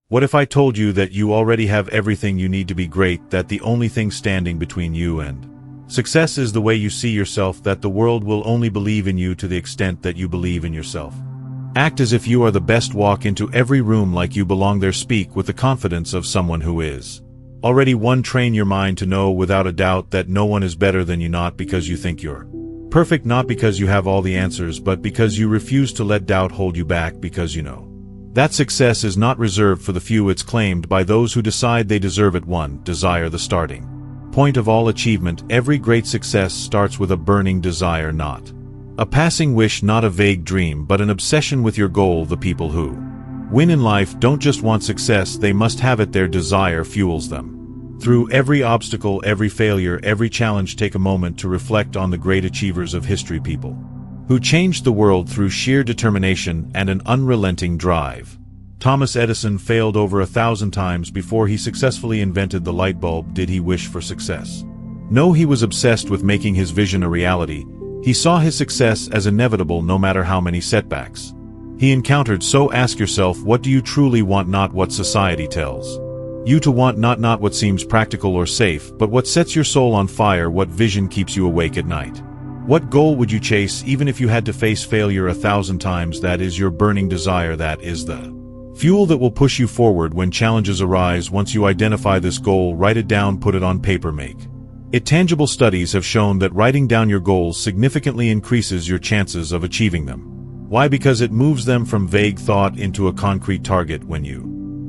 What if I told you that you already have everything you need to be great, that the only thing standing between you and success is the way you see yourself, that the world will only believe in you to the extent that you believe in yourself? Act as if you are the best, walk into every room like you belong there, speak with the confidence of someone who is already won. Train your mind to know without a doubt that no one is better than you, not because you think you're perfect, not because you have all the answers, but because you refuse to let doubt hold you back, because you know that success is not reserved for the few, it's claimed by those who decide they deserve it. 1. Desire. The starting point of all achievement. Every great success starts with a burning desire, not a passing wish, not a vague dream, but an obsession with your goal. The people who win in life don't just want success, they must have it. Their desire fuels them through every obstacle, every failure, every challenge. Take a moment to reflect on the great achievers of history, people who changed the world through sheer determination and an unrelenting drive. Thomas Edison failed over 1,000 times before he successfully invented the light bulb. Did he wish for success? No, he was obsessed with making his vision a reality. He saw his success as inevitable no matter how many setbacks he encountered. So ask yourself, what do you truly want? Not what society tells you to want, not what seems practical or safe, but what sets your soul on fire. What vision keeps you awake at night? What goal would you chase even if you had to face failure 1,000 times? That is your burning desire. That is the fuel that will push you forward when challenges arise. Once you identify this goal, write it down, put it on paper, make it tangible. Studies have shown that writing down your goals significantly increases your chances of achieving them. Why? Because it moves them from vague thought into a concrete target. When you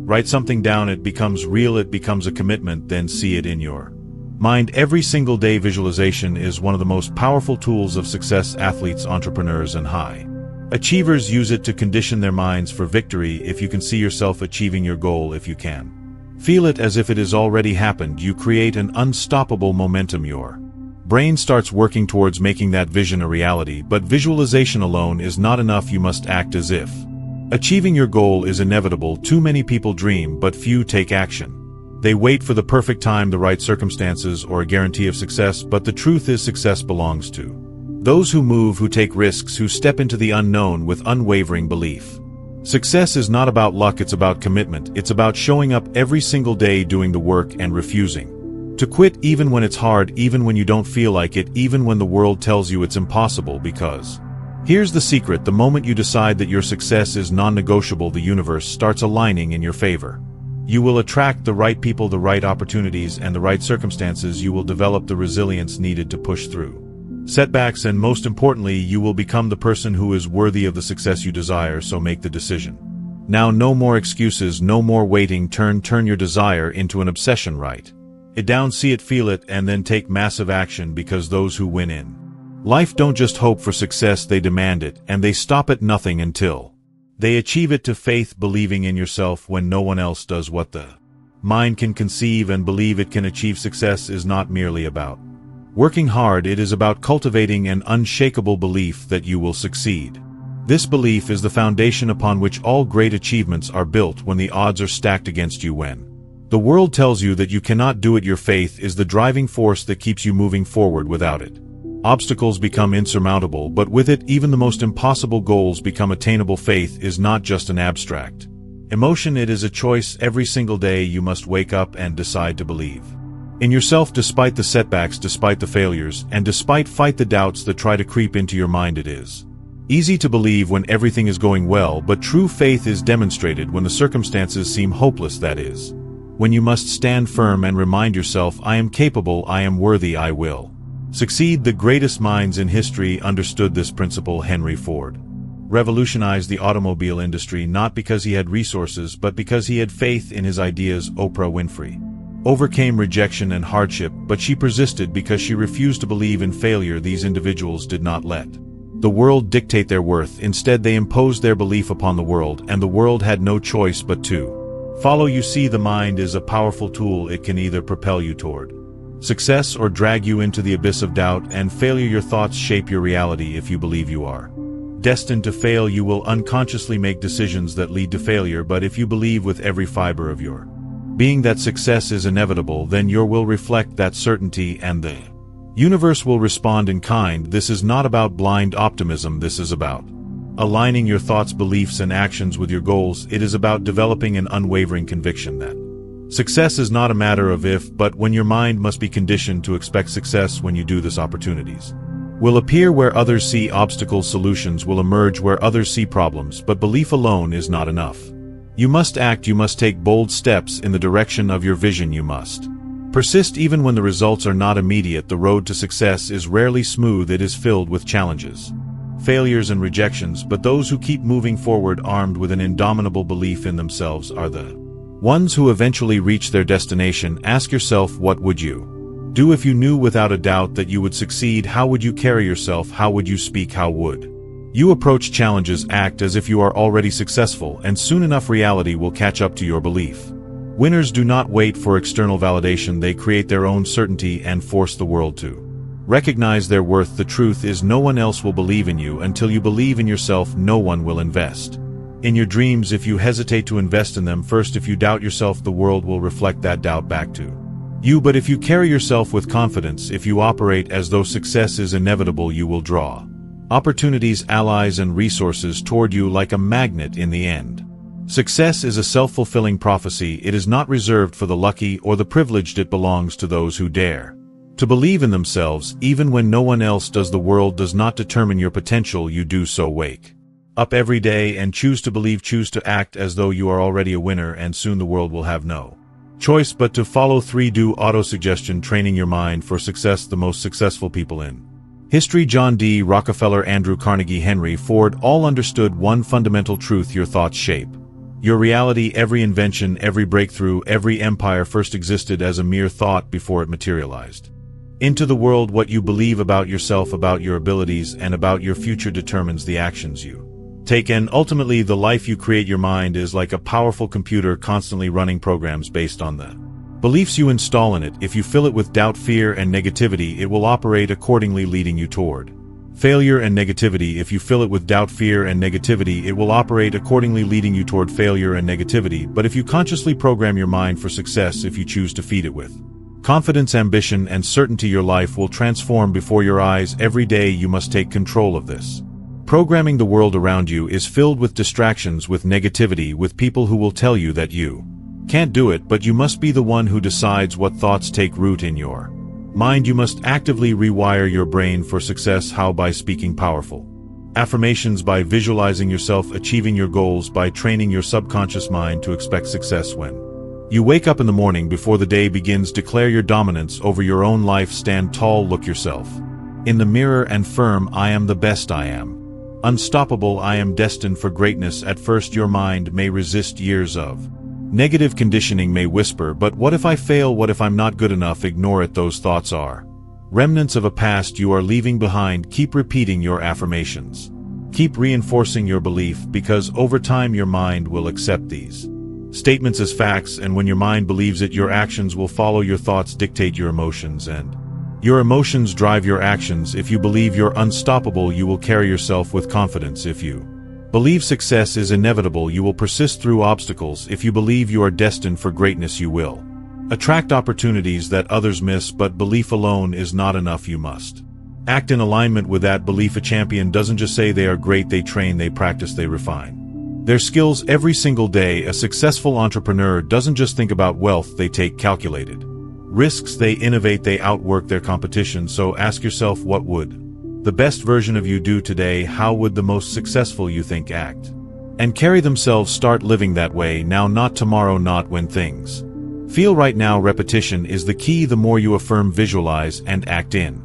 write something down, it becomes real, it becomes a commitment. Then see it in your mind every single day. Visualization is one of the most powerful tools of success. Athletes, entrepreneurs, and high achievers use it to condition their minds for victory. If you can see yourself achieving your goal, if you can feel it as if it has already happened, you create an unstoppable momentum. Your brain starts working towards making that vision a reality. But visualization alone is not enough. You must act as if achieving your goal is inevitable. Too many people dream, but few take action. They wait for the perfect time, the right circumstances, or a guarantee of success. But the truth is, success belongs to those who move, who take risks, who step into the unknown with unwavering belief. Success is not about luck, it's about commitment. It's about showing up every single day, doing the work, and refusing to quit even when it's hard, even when you don't feel like it, even when the world tells you it's impossible. Because here's the secret: the moment you decide that your success is non-negotiable, the universe starts aligning in your favor. You will attract the right people, the right opportunities, and the right circumstances. You will develop the resilience needed to push through setbacks, and most importantly, you will become the person who is worthy of the success you desire. So make the decision now. No more excuses, no more waiting. Turn your desire into an obsession. Write it down, see it, feel it, and then take massive action, because those who win in life don't just hope for success, they demand it, and they stop at nothing until they achieve it. To faith, believing in yourself when no one else does. What the mind can conceive and believe it can achieve. Success is not merely about working hard, it is about cultivating an unshakable belief that you will succeed. This belief is the foundation upon which all great achievements are built. When the odds are stacked against you, when the world tells you that you cannot do it, your faith is the driving force that keeps you moving forward. Without it, obstacles become insurmountable, but with it, even the most impossible goals become attainable. Faith is not just an abstract emotion, it is a choice. Every single day you must wake up and decide to believe in yourself, despite the setbacks, despite the failures, and fight the doubts that try to creep into your mind. It is easy to believe when everything is going well, but true faith is demonstrated when the circumstances seem hopeless. That is when you must stand firm and remind yourself, I am capable, I am worthy, I will succeed. The greatest minds in history understood this principle. Henry Ford revolutionized the automobile industry not because he had resources, but because he had faith in his ideas. Oprah Winfrey overcame rejection and hardship, but she persisted because she refused to believe in failure. These individuals did not let the world dictate their worth. Instead, they imposed their belief upon the world, and the world had no choice but to follow. You see, the mind is a powerful tool. It can either propel you toward success or drag you into the abyss of doubt and failure. Your thoughts shape your reality. If you believe you are destined to fail, you will unconsciously make decisions that lead to failure. But if you believe with every fiber of your being that success is inevitable, then your will reflect that certainty, and the universe will respond in kind. This is not about blind optimism, this is about aligning your thoughts, beliefs, and actions with your goals. It is about developing an unwavering conviction that success is not a matter of if, but when. Your mind must be conditioned to expect success. When you do this, opportunities will appear where others see obstacles, solutions will emerge where others see problems, but belief alone is not enough. You must act, you must take bold steps in the direction of your vision, you must persist even when the results are not immediate. The road to success is rarely smooth, it is filled with challenges, failures, and rejections, but those who keep moving forward armed with an indomitable belief in themselves are the ones who eventually reach their destination. Ask yourself, what would you do if you knew without a doubt that you would succeed? How would you carry yourself? How would you speak? How would you approach challenges? Act as if you are already successful, and soon enough reality will catch up to your belief. Winners do not wait for external validation, they create their own certainty and force the world to recognize their worth. The truth is, no one else will believe in you until you believe in yourself. No one will invest in your dreams if you hesitate to invest in them first. If you doubt yourself, the world will reflect that doubt back to you. But if you carry yourself with confidence, if you operate as though success is inevitable, you will draw opportunities, allies, and resources toward you like a magnet. In the end, success is a self-fulfilling prophecy. It is not reserved for the lucky or the privileged. It belongs to those who dare to believe in themselves, even when no one else does. The world does not determine your potential, you do. So wake up every day and choose to believe, choose to act as though you are already a winner, and soon the world will have no choice but to follow. 3. Do autosuggestion, training your mind for success. The most successful people in history, John D. Rockefeller, Andrew Carnegie, Henry Ford, all understood one fundamental truth: your thoughts shape your reality. Every invention, every breakthrough, every empire first existed as a mere thought before it materialized into the world. What you believe about yourself, about your abilities, and about your future determines the actions you take, and ultimately the life you create. Your mind is like a powerful computer, constantly running programs based on the beliefs you install in it. If you fill it with doubt, fear, and negativity, it will operate accordingly, leading you toward failure and negativity. If you fill it with doubt, fear, and negativity, it will operate accordingly, leading you toward failure and negativity. But if you consciously program your mind for success, if you choose to feed it with confidence, ambition, and certainty, your life will transform before your eyes. Every day you must take control of this programming. The world around you is filled with distractions, with negativity, with people who will tell you that you can't do it, but you must be the one who decides what thoughts take root in your mind. You must actively rewire your brain for success. How? By speaking powerful affirmations, by visualizing yourself achieving your goals, by training your subconscious mind to expect success. When you wake up in the morning, before the day begins, declare your dominance over your own life. Stand tall, look yourself in the mirror and affirm, I am the best, I am unstoppable, I am destined for greatness. At first your mind may resist, years of negative conditioning may whisper, but what if I fail? What if I'm not good enough? Ignore it, those thoughts are remnants of a past you are leaving behind. Keep repeating your affirmations. Keep reinforcing your belief, because over time your mind will accept these statements as facts, and when your mind believes it, your actions will follow. Your thoughts dictate your emotions, and your emotions drive your actions. If you believe you're unstoppable, you will carry yourself with confidence. If you believe success is inevitable, you will persist through obstacles. If you believe you are destined for greatness, you will attract opportunities that others miss. But belief alone is not enough. You must act in alignment with that belief. A champion doesn't just say they are great, they train, they practice, they refine their skills every single day. A successful entrepreneur doesn't just think about wealth, they take calculated risks, they innovate, they outwork their competition. So ask yourself, what would the best version of you do today? How would the most successful you think act and carry themselves? Start living that way now, not tomorrow, not when things feel right now. Repetition is the key. The more you affirm, visualize, and act in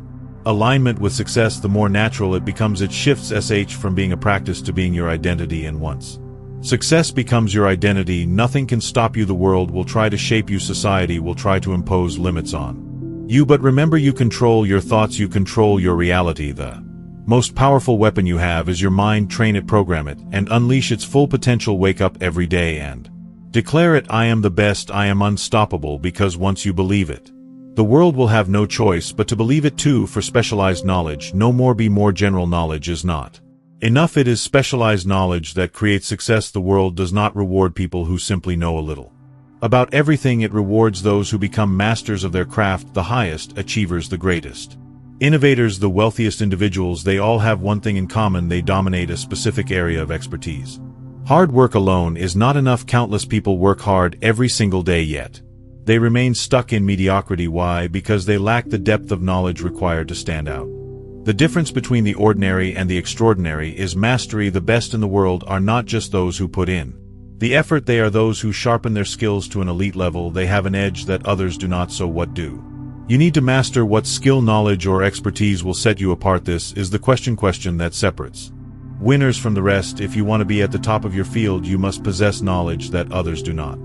alignment with success, the more natural it becomes. It shifts from being a practice to being your identity, and once success becomes your identity, nothing can stop you. The world will try to shape you, society will try to impose limits on you, but remember, you control your thoughts, you control your reality. The most powerful weapon you have is your mind. Train it, program it, and unleash its full potential. Wake up every day and declare it, I am the best, I am unstoppable, because once you believe it, the world will have no choice but to believe it too. For specialized knowledge, no more. Be more. General knowledge is not enough. It is specialized knowledge that creates success. The world does not reward people who simply know a little about everything. It rewards those who become masters of their craft, the highest achievers, the greatest Innovators, the wealthiest individuals, they all have one thing in common: they dominate a specific area of expertise. Hard work alone is not enough. Countless people work hard every single day, yet they remain stuck in mediocrity. Why? Because they lack the depth of knowledge required to stand out. The difference between the ordinary and the extraordinary is mastery. The best in the world are not just those who put in the effort, they are those who sharpen their skills to an elite level. They have an edge that others do not. So what do you need to master? What skill, knowledge, or expertise will set you apart? This is the question that separates winners from the rest. If you want to be at the top of your field, you must possess knowledge that others do not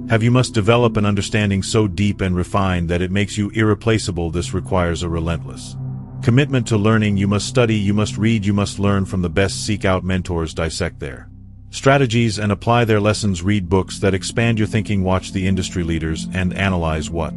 have. You must develop an understanding so deep and refined that it makes you irreplaceable. This requires a relentless commitment to learning. You must study, you must read, you must learn from the best. Seek out mentors, dissect their strategies, and apply their lessons. Read books that expand your thinking. Watch the industry leaders and analyze what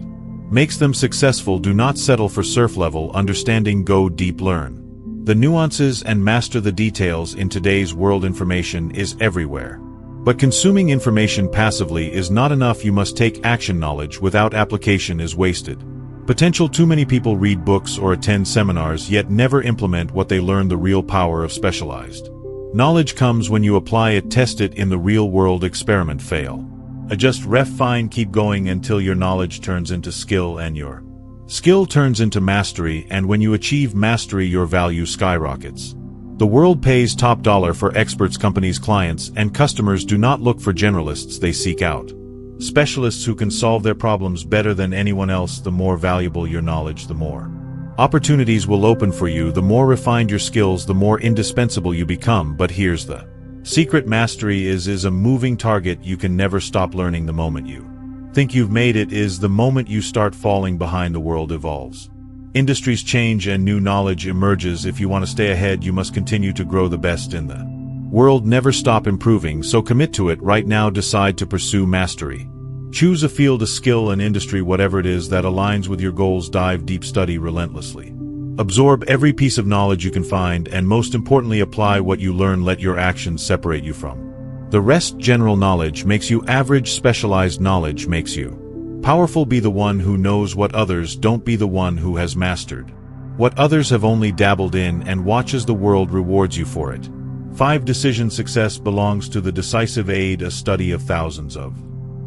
makes them successful. Do not settle for surface level understanding. Go deep. Learn the nuances and master the details. In today's world, information is everywhere. But consuming information passively is not enough. You must take action. Knowledge without application is wasted potential. Too many people read books or attend seminars yet never implement what they learn. The real power of specialized knowledge comes when you apply it. Test it in the real world. Experiment, fail, adjust, refine, keep going until your knowledge turns into skill and your skill turns into mastery. And when you achieve mastery, your value skyrockets. The world pays top dollar for experts. Companies, clients, and customers do not look for generalists. They seek out specialists who can solve their problems better than anyone else. The more valuable your knowledge, the more opportunities will open for you. The more refined your skills, the more indispensable you become. But here's the secret: mastery is a moving target. You can never stop learning. The moment you think you've made it is the moment you start falling behind. The world evolves, industries change, and new knowledge emerges. If you want to stay ahead, you must continue to grow. The best in the world never stop improving, so commit to it right now. Decide to pursue mastery. Choose a field, a skill, an industry, whatever it is that aligns with your goals. Dive deep, study relentlessly. Absorb every piece of knowledge you can find, and most importantly, apply what you learn. Let your actions separate you from the rest. General knowledge makes you average. Specialized knowledge makes you powerful. Be the one who knows what others don't. Be the one who has mastered what others have only dabbled in, and watch as the world rewards you for it. 5 Decision success belongs to the decisive age. A study of thousands of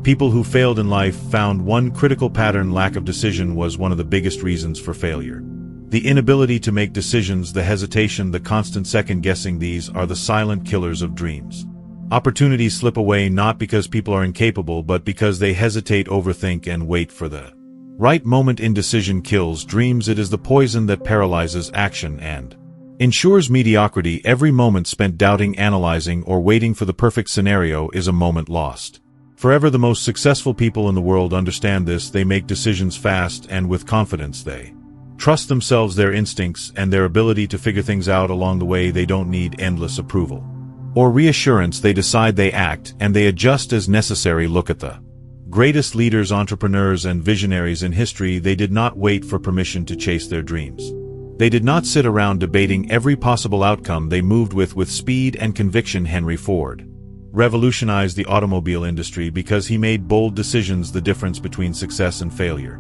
people who failed in life found one critical pattern: lack of decision was one of the biggest reasons for failure. The inability to make decisions, the hesitation, the constant second-guessing, these are the silent killers of dreams. Opportunities slip away not because people are incapable, but because they hesitate, overthink, and wait for the right moment. Indecision kills dreams. It is the poison that paralyzes action and ensures mediocrity. Every moment spent doubting, analyzing, or waiting for the perfect scenario is a moment lost forever. The most successful people in the world understand this. They make decisions fast and with confidence. They trust themselves, their instincts, and their ability to figure things out along the way. They don't need endless approval or reassurance. They decide, they act, and they adjust as necessary. Look at the greatest leaders, entrepreneurs, and visionaries in history. They did not wait for permission to chase their dreams. They did not sit around debating every possible outcome. They moved with speed and conviction. Henry Ford revolutionized the automobile industry because he made bold decisions. The difference between success and failure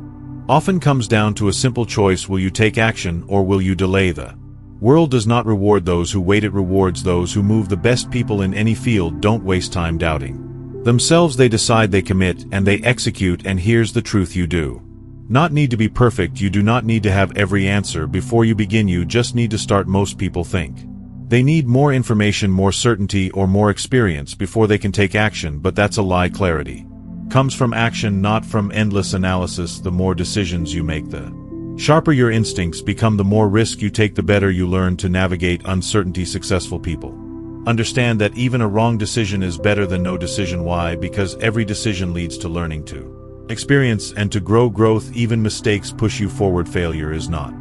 often comes down to a simple choice: will you take action or will you delay? The world does not reward those who wait, it rewards those who move. The best people in any field don't waste time doubting themselves. They decide, they commit, and they execute. And here's the truth: you do not need to be perfect. You do not need to have every answer before you begin. You just need to start. Most people think they need more information, more certainty, or more experience before they can take action, but that's a lie. Clarity comes from action, not from endless analysis. The more decisions you make, the sharper your instincts become. The more risk you take, the better you learn to navigate uncertainty. Successful people understand that even a wrong decision is better than no decision. Why? Because every decision leads to learning, to experience, and to grow. Growth, even mistakes, push you forward. Failure is not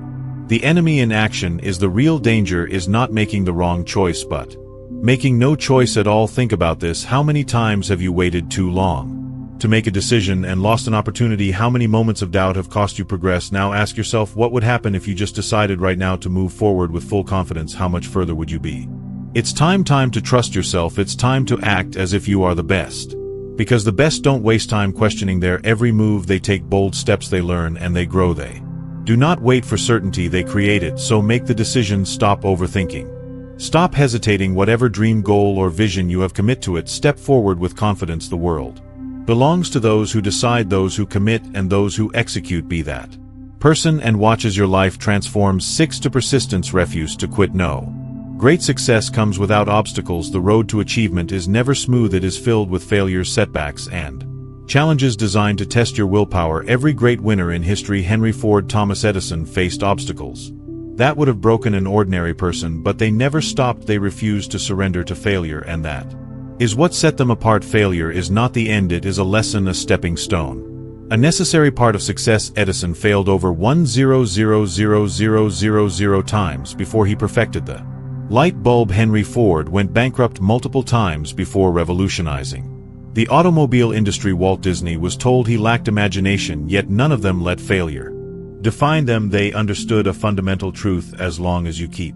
the enemy. In action is the real danger, is not making the wrong choice, but making no choice at all. Think about this: how many times have you waited too long to make a decision and lost an opportunity? How many moments of doubt have cost you progress? Now ask yourself, what would happen if you just decided right now to move forward with full confidence? How much further would you be? It's time to trust yourself. It's time to act as if you are the best. Because the best don't waste time questioning their every move. They take bold steps, they learn, and they grow. They Do not wait for certainty, they create it, so make the decision, stop overthinking. Stop hesitating, whatever dream, goal, or vision you have, commit to it, step forward with confidence. The world belongs to those who decide, those who commit, and those who execute. Be that person and watch as your life transforms. 6 to persistence, refuse to quit. No great success comes without obstacles. The road to achievement is never smooth. It is filled with failures, setbacks, and challenges designed to test your willpower. Every great winner in history, Henry Ford, Thomas Edison, faced obstacles that would have broken an ordinary person, but they never stopped. They refused to surrender to failure, and that is what set them apart. Failure is not the end, it is a lesson, a stepping stone, a necessary part of success. Edison failed over 1,000,000 times before he perfected the light bulb. Henry Ford went bankrupt multiple times before revolutionizing the automobile industry. Walt Disney was told he lacked imagination, yet none of them let failure define them. They understood a fundamental truth: as long as you keep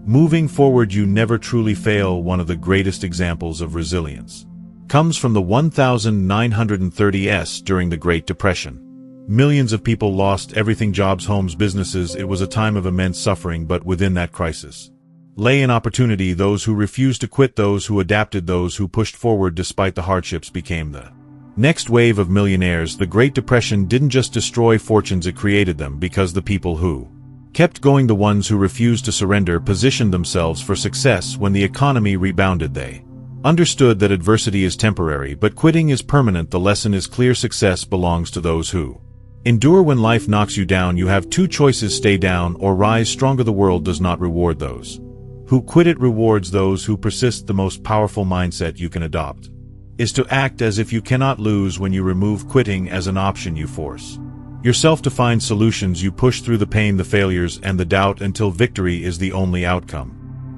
moving forward, you never truly fail. One of the greatest examples of resilience comes from the 1930s during the Great Depression. Millions of people lost everything: jobs, homes, businesses. It was a time of immense suffering, but within that crisis lay an opportunity. Those who refused to quit, those who adapted, those who pushed forward despite the hardships became the next wave of millionaires. The Great Depression didn't just destroy fortunes, it created them, because the people who kept going, the ones who refused to surrender, positioned themselves for success. When the economy rebounded, they understood that adversity is temporary, but quitting is permanent. The lesson is clear: success belongs to those who endure. When life knocks you down, you have two choices: stay down or rise stronger. The world does not reward those who quit, it rewards those who persist. The most powerful mindset you can adopt is to act as if you cannot lose. When you remove quitting as an option, you force yourself to find solutions. You push through the pain, the failures, and the doubt until victory is the only outcome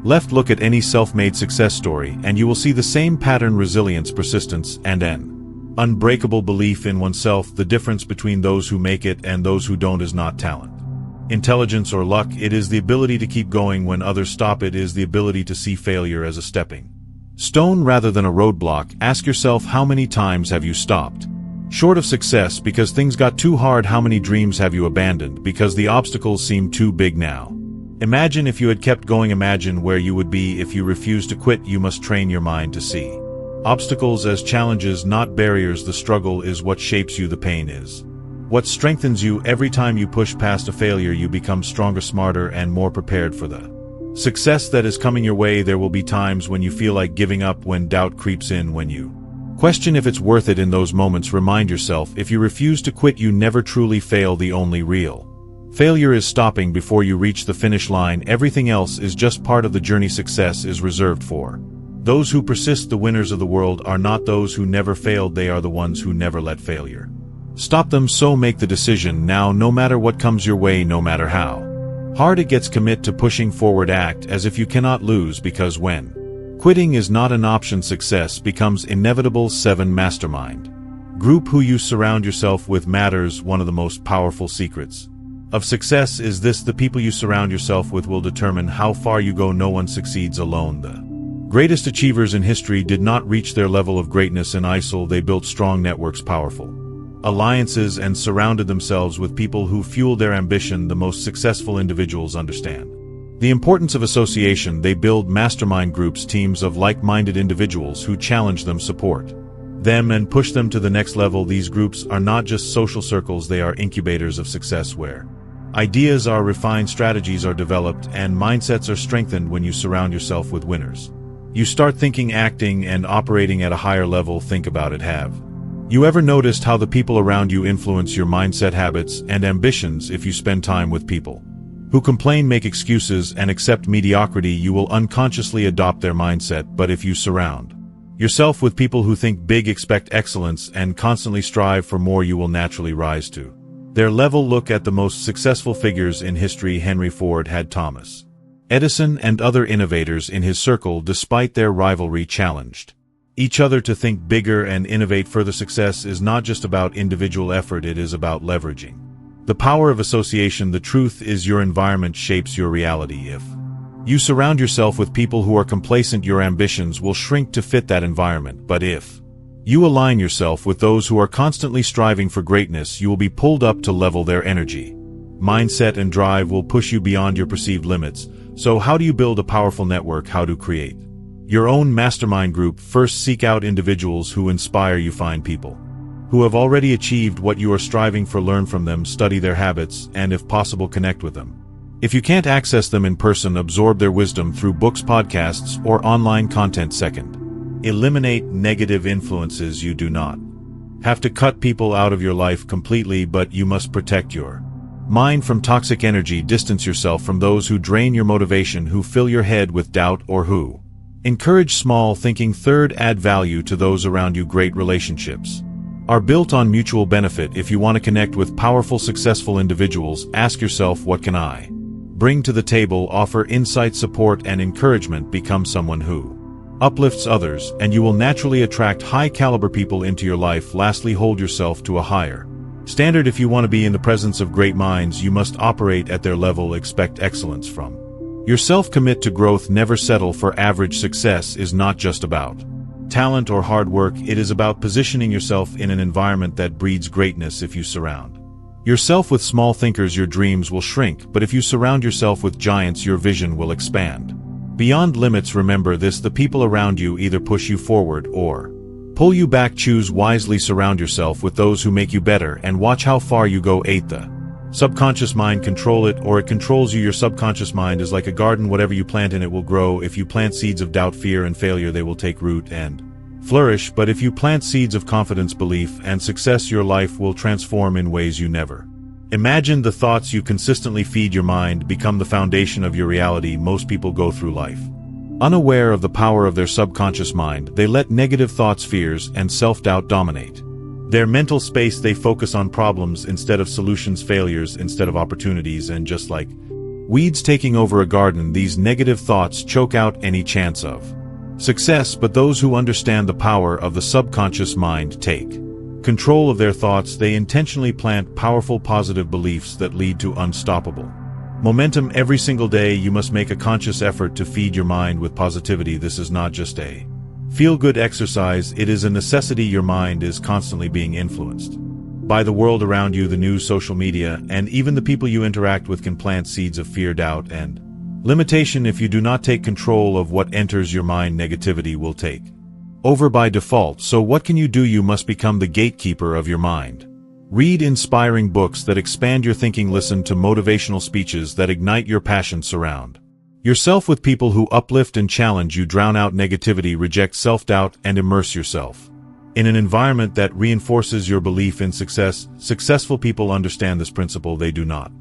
left. Look at any self-made success story, and you will see the same pattern: resilience, persistence, and an unbreakable belief in oneself. The difference between those who make it and those who don't is not talent, intelligence, or luck. It is the ability to keep going when others stop. It is the ability to see failure as a stepping stone rather than a roadblock. Ask yourself, how many times have you stopped short of success because things got too hard? How many dreams have you abandoned because the obstacles seem too big now? Imagine if you had kept going. Imagine where you would be if you refused to quit. You must train your mind to see obstacles as challenges, not barriers. The struggle is what shapes you. The pain is what strengthens you. Every time you push past a failure, you become stronger, smarter, and more prepared for the success that is coming your way. There will be times when you feel like giving up, when doubt creeps in, when you question if it's worth it. In those moments, remind yourself, if you refuse to quit, you never truly fail. The only real failure is stopping before you reach the finish line. Everything else is just part of the journey. Success is reserved for those who persist. The winners of the world are not those who never failed, they are the ones who never let failure stop them. So make the decision now, no matter what comes your way, no matter how hard it gets. Commit to pushing forward. Act as if you cannot lose, because when quitting is not an option, success becomes inevitable. 7. Mastermind group. Who you surround yourself with matters. One of the most powerful secrets of success is this: the people you surround yourself with will determine how far you go. No one succeeds alone. The greatest achievers in history did not reach their level of greatness in isolation. They built strong networks, powerful alliances, and surrounded themselves with people who fueled their ambition. The most successful individuals understand the importance of association. They build mastermind groups, teams of like-minded individuals who challenge them, support them, and push them to the next level. These groups are not just social circles, they are incubators of success, where ideas are refined, strategies are developed, and mindsets are strengthened. When you surround yourself with winners, you start thinking, acting, and operating at a higher level. Think about it. Have you ever noticed how the people around you influence your mindset, habits, and ambitions? If you spend time with people who complain, make excuses, and accept mediocrity, you will unconsciously adopt their mindset. But if you surround yourself with people who think big, expect excellence, and constantly strive for more, you will naturally rise to their level. Look at the most successful figures in history. Henry Ford had Thomas Edison and other innovators in his circle. Despite their rivalry, challenged each other to think bigger and innovate further. Success is not just about individual effort, it is about leveraging the power of association. The truth is, your environment shapes your reality. If you surround yourself with people who are complacent, your ambitions will shrink to fit that environment. But if you align yourself with those who are constantly striving for greatness, you will be pulled up to level their energy. mindset and drive will push you beyond your perceived limits. So how do you build a powerful network? How to create your own mastermind group? First, seek out individuals who inspire you. Find people who have already achieved what you are striving for. Learn from them, study their habits, and if possible, connect with them. If you can't access them in person, absorb their wisdom through books, podcasts, or online content. Second, eliminate negative influences. You do not have to cut people out of your life completely, but you must protect your mind from toxic energy. Distance yourself from those who drain your motivation, who fill your head with doubt, or who encourage small thinking. Third, add value to those around you. Great relationships are built on mutual benefit. If you want to connect with powerful, successful individuals, ask yourself, what can I bring to the table? Offer insight, support, and encouragement. Become someone who uplifts others, and you will naturally attract high-caliber people into your life. Lastly, hold yourself to a higher standard. If you want to be in the presence of great minds, you must operate at their level. Expect excellence from yourself. Commit to growth. Never settle for average. Success is not just about talent or hard work. It is about positioning yourself in an environment that breeds greatness. If you surround yourself with small thinkers, your dreams will shrink, but if you surround yourself with giants, your vision will expand beyond limits. Remember this: the people around you either push you forward or pull you back. Choose wisely. Surround yourself with those who make you better, and watch how far you go. 8. The subconscious mind. Control it, or it controls you. Your subconscious mind is like a garden. Whatever you plant in it will grow. If you plant seeds of doubt, fear, and failure, they will take root and flourish. But if you plant seeds of confidence, belief, and success, your life will transform in ways you never imagined. The thoughts you consistently feed your mind become the foundation of your reality. Most people go through life unaware of the power of their subconscious mind. They let negative thoughts, fears, and self-doubt dominate their mental space. They focus on problems instead of solutions, failures instead of opportunities, and just like weeds taking over a garden, these negative thoughts choke out any chance of success. But those who understand the power of the subconscious mind take control of their thoughts. They intentionally plant powerful, positive beliefs that lead to unstoppable momentum. Every single day, you must make a conscious effort to feed your mind with positivity. This is not just a feel-good exercise, it is a necessity. Your mind is constantly being influenced by the world around you. The news, social media, and even the people you interact with can plant seeds of fear, doubt, and limitation. If you do not take control of what enters your mind, negativity will take over by default. So what can you do? You must become the gatekeeper of your mind. Read inspiring books that expand your thinking. Listen to motivational speeches that ignite your passion. Surround yourself with people who uplift and challenge you. Drown out negativity, reject self-doubt, and immerse yourself in an environment that reinforces your belief in success. Successful people understand this principle. They do not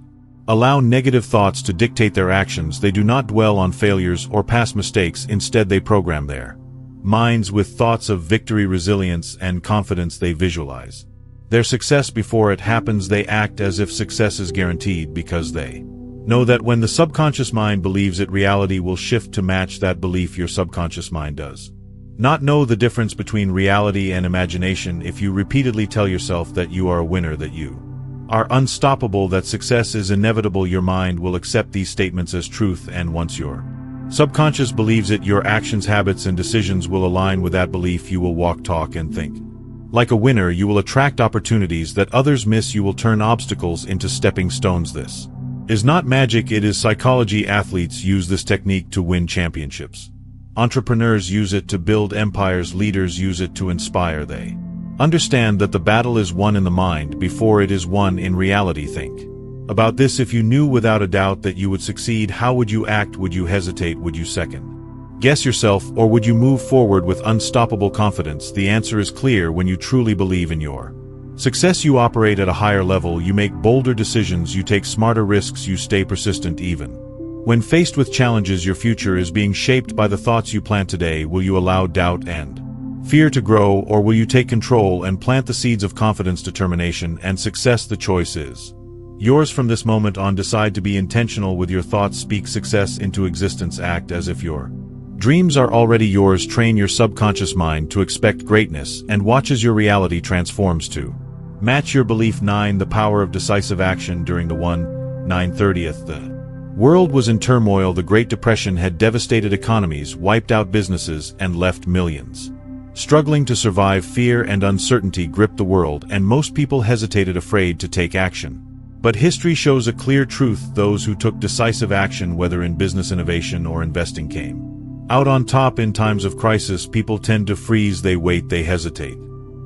allow negative thoughts to dictate their actions. They do not dwell on failures or past mistakes. Instead, they program their minds with thoughts of victory, resilience, and confidence. They visualize their success before it happens. They act as if success is guaranteed because they know that when the subconscious mind believes it, reality will shift to match that belief. Your subconscious mind does not know the difference between reality and imagination. If you repeatedly tell yourself that you are a winner, that you are unstoppable, that success is inevitable, your mind will accept these statements as truth, and once your subconscious believes it, your actions, habits, and decisions will align with that belief. You will walk, talk, and think like a winner. You will attract opportunities that others miss. You will turn obstacles into stepping stones. This is not magic, it is psychology. Athletes use this technique to win championships. Entrepreneurs use it to build empires. Leaders use it to inspire. They understand that the battle is won in the mind before it is won in reality. Think about this. If you knew without a doubt that you would succeed, how would you act? Would you hesitate? Would you second guess yourself? Or would you move forward with unstoppable confidence? The answer is clear. When you truly believe in your success, you operate at a higher level. You make bolder decisions. You take smarter risks. You stay persistent even when faced with challenges. Your future is being shaped by the thoughts you plant today. Will you allow doubt and fear to grow, or will you take control and plant the seeds of confidence, determination, and success? The choice is yours from this moment on. Decide to be intentional with your thoughts. Speak success into existence. Act as if your dreams are already yours. Train your subconscious mind to expect greatness, and watch as your reality transforms to match your belief. 9. The power of decisive action. During the 1930s, the world was in turmoil. The Great Depression had devastated economies, wiped out businesses, and left millions struggling to survive. Fear and uncertainty gripped the world, and most people hesitated, afraid to take action. But history shows a clear truth: those who took decisive action, whether in business innovation or investing, came out on top. In times of crisis, people tend to freeze, they wait, they hesitate.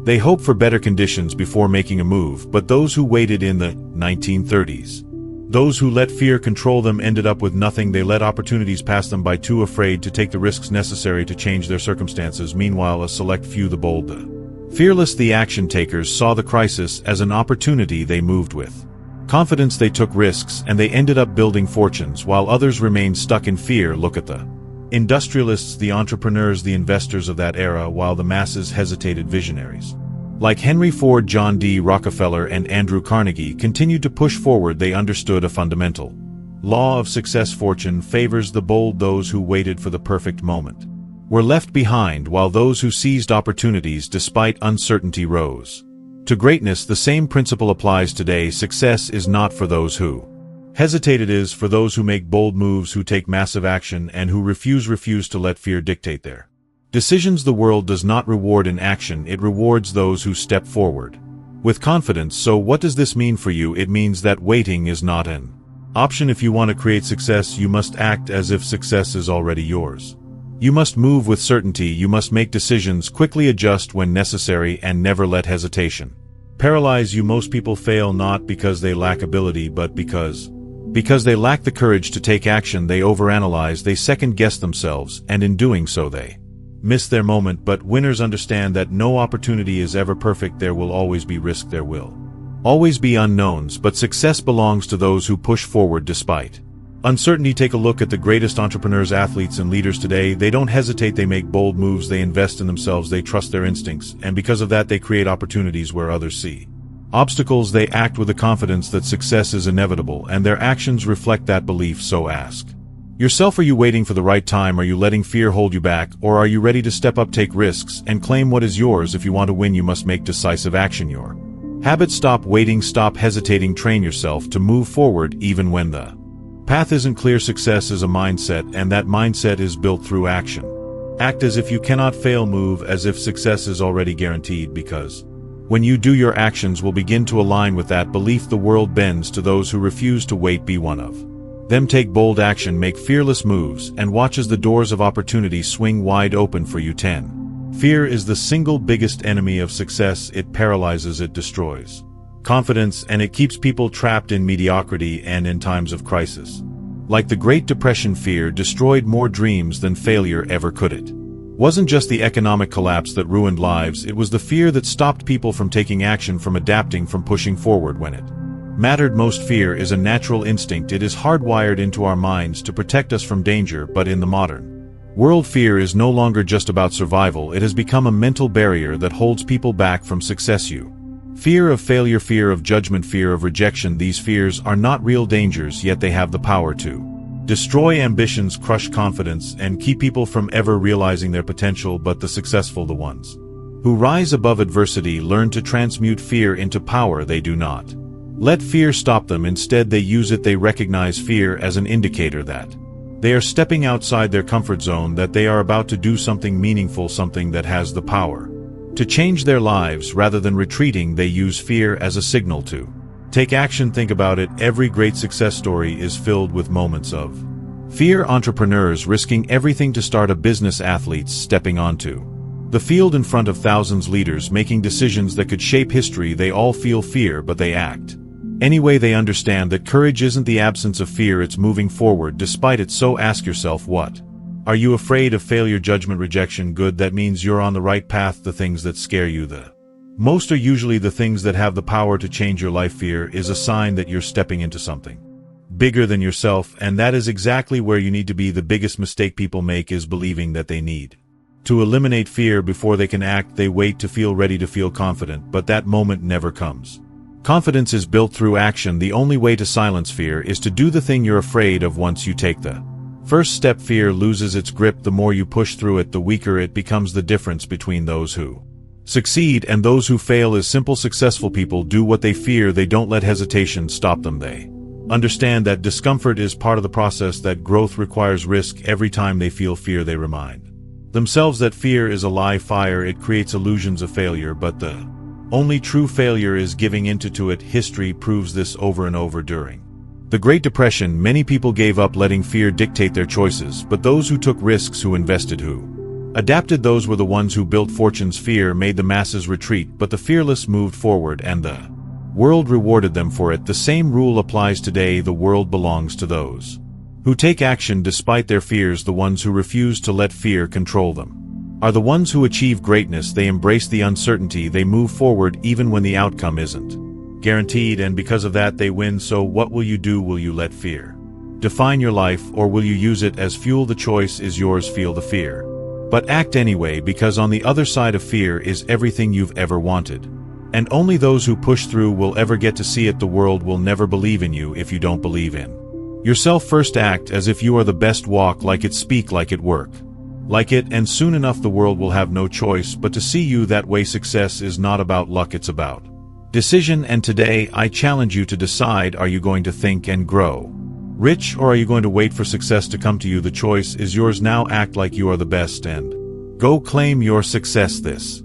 They hope for better conditions before making a move, but those who waited in the 1930s, those who let fear control them, ended up with nothing. They let opportunities pass them by, too afraid to take the risks necessary to change their circumstances. Meanwhile, a select few, the bold, the fearless, the action takers, saw the crisis as an opportunity. They moved with confidence, they took risks, and they ended up building fortunes, while others remained stuck in fear. Look at the industrialists, the entrepreneurs, the investors of that era, while the masses hesitated. Visionaries like Henry Ford, John D. Rockefeller, and Andrew Carnegie continued to push forward. They understood a fundamental law of success: fortune favors the bold. Those who waited for the perfect moment were left behind, while those who seized opportunities despite uncertainty rose to greatness. The same principle applies today. Success is not for those who hesitate, it is for those who make bold moves, who take massive action, and who refuse to let fear dictate their decisions. The world does not reward inaction, it rewards those who step forward with confidence. So what does this mean for you? It means that waiting is not an option. If you want to create success, you must act as if success is already yours. You must move with certainty, you must make decisions quickly, adjust when necessary, and never let hesitation paralyze you. Most people fail not because they lack ability, but because they lack the courage to take action. They overanalyze, they second-guess themselves, and in doing so they miss their moment. But winners understand that no opportunity is ever perfect. There will always be risk, there will always be unknowns, but success belongs to those who push forward despite uncertainty. Take a look at the greatest entrepreneurs, athletes, and leaders today. They don't hesitate, they make bold moves, they invest in themselves, they trust their instincts, and because of that they create opportunities where others see obstacles. They act with the confidence that success is inevitable, and their actions reflect that belief. So ask yourself, are you waiting for the right time? Are you letting fear hold you back? Or are you ready to step up, take risks, and claim what is yours? If you want to win, you must make decisive action your habit. Stop waiting, stop hesitating, train yourself to move forward even when the path isn't clear. Success is a mindset, and that mindset is built through action. Act as if you cannot fail, move as if success is already guaranteed, because when you do, your actions will begin to align with that belief. The world bends to those who refuse to wait. Be one of them. Take bold action, make fearless moves, and watch as the doors of opportunity swing wide open for you. 10. Fear is the single biggest enemy of success. It paralyzes, it destroys confidence, and it keeps people trapped in mediocrity and in times of crisis. Like the Great Depression, fear destroyed more dreams than failure ever could. It wasn't just the economic collapse that ruined lives, it was the fear that stopped people from taking action, from adapting, from pushing forward when it mattered most. Fear is a natural instinct. It is hardwired into our minds to protect us from danger, but in the modern world, fear is no longer just about survival. It has become a mental barrier that holds people back from success. Fear of failure, fear of judgment, fear of rejection. These fears are not real dangers, yet they have the power to destroy ambitions, crush confidence, and keep people from ever realizing their potential. But the successful, the ones who rise above adversity, learn to transmute fear into power. They do not let fear stop them. Instead, they use it. They recognize fear as an indicator that they are stepping outside their comfort zone, that they are about to do something meaningful, something that has the power to change their lives. Rather than retreating, they use fear as a signal to take action. Think about it. Every great success story is filled with moments of fear. Entrepreneurs risking everything to start a business, athletes stepping onto the field in front of thousands, leaders making decisions that could shape history. They all feel fear, but they act anyway. They understand that courage isn't the absence of fear, it's moving forward despite it. So ask yourself, what are you afraid of? Failure, judgment, rejection. Good, that means you're on the right path. The things that scare you the most are usually the things that have the power to change your life. Fear is a sign that you're stepping into something bigger than yourself, and that is exactly where you need to be. The biggest mistake people make is believing that they need to eliminate fear before they can act. They wait to feel ready, to feel confident, but that moment never comes. Confidence is built through action. The only way to silence fear is to do the thing you're afraid of. Once you take the first step, fear loses its grip. The more you push through it, the weaker it becomes. The difference between those who succeed and those who fail is simple. Successful people do what they fear. They don't let hesitation stop them. They understand that discomfort is part of the process, that growth requires risk. Every time they feel fear, they remind themselves that fear is a live fire. It creates illusions of failure, but the Only true failure is giving into to it. History proves this over and over. During the Great Depression, many people gave up letting fear dictate their choices, but those who took risks, who invested, who adapted, those were the ones who built fortunes. Fear made the masses retreat, but the fearless moved forward, and the world rewarded them for it. The same rule applies today. The world belongs to those who take action despite their fears. The ones who refuse to let fear control them are the ones who achieve greatness. They embrace the uncertainty. They move forward even when the outcome isn't guaranteed, and because of that they win. So what will you do? Will you let fear define your life, or will you use it as fuel? The choice is yours. Feel the fear, but act anyway, because on the other side of fear is everything you've ever wanted. And only those who push through will ever get to see it. The world will never believe in you if you don't believe in yourself first. Act as if you are the best. Walk like it, speak like it, work like it, and soon enough the world will have no choice but to see you that way. Success is not about luck, it's about decision. And today I challenge you to decide, are you going to think and grow rich, or are you going to wait for success to come to you? The choice is yours now. Act like you are the best and go claim your success. This